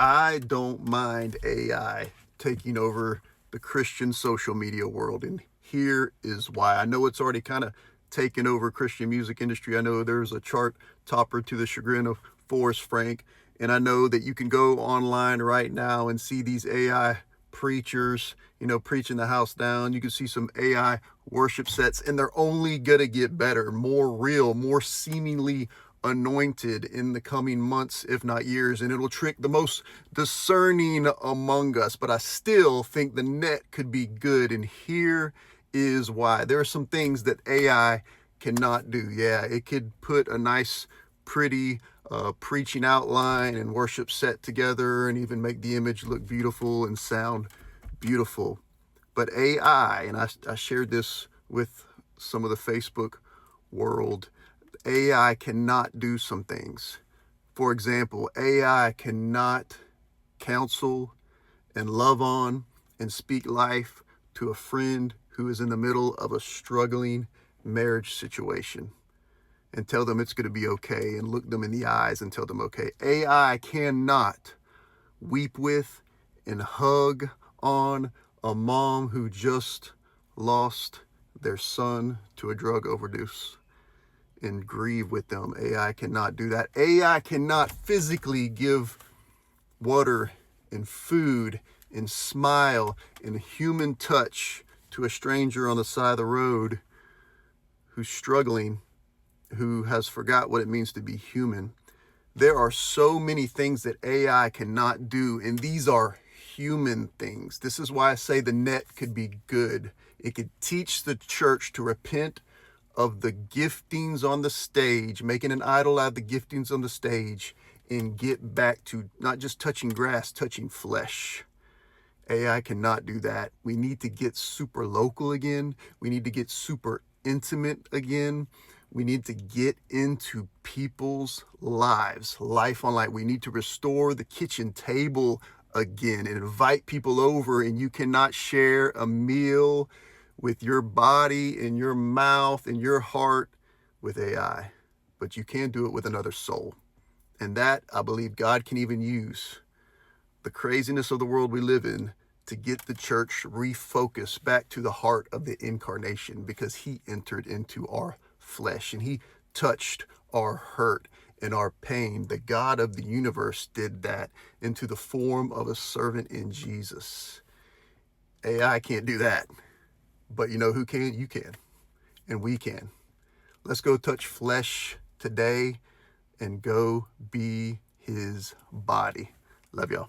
I don't mind AI taking over the Christian social media world, and here is why. I know it's already kind of taken over Christian music industry. I know there's a chart topper to the chagrin of Forrest Frank, and I know that you can go online right now and see these AI preachers, preaching the house down. You can see some AI worship sets, and they're only gonna get better, more real, more seemingly anointed in the coming months, if not years, and it'll trick the most discerning among us. But I still think the net could be good, and here is why. There are some things that AI cannot do. Yeah, it could put a nice, pretty preaching outline and worship set together and even make the image look beautiful and sound beautiful. But AI, and I shared this with some of the Facebook world, AI cannot do some things. For example, AI cannot counsel and love on and speak life to a friend who is in the middle of a struggling marriage situation and tell them it's going to be okay and look them in the eyes and tell them okay. AI cannot weep with and hug on a mom who just lost their son to a drug overdose and grieve with them. AI cannot do that. AI cannot physically give water and food and smile and human touch to a stranger on the side of the road who's struggling, who has forgot what it means to be human. There are so many things that AI cannot do, and these are human things. This is why I say the net could be good. It could teach the church to repent of the giftings on the stage, making an idol out of the giftings on the stage, and get back to not just touching grass, touching flesh. AI cannot do that. We need to get super local again. We need to get super intimate again. We need to get into people's lives, life on life. We need to restore the kitchen table again and invite people over, and you cannot share a meal with your body and your mouth and your heart with AI, but you can do it with another soul. And that, I believe God can even use the craziness of the world we live in to get the church refocused back to the heart of the incarnation, because he entered into our flesh and he touched our hurt and our pain. The God of the universe did that into the form of a servant in Jesus. AI can't do that. But you know who can? You can. And we can. Let's go touch flesh today and go be his body. Love y'all.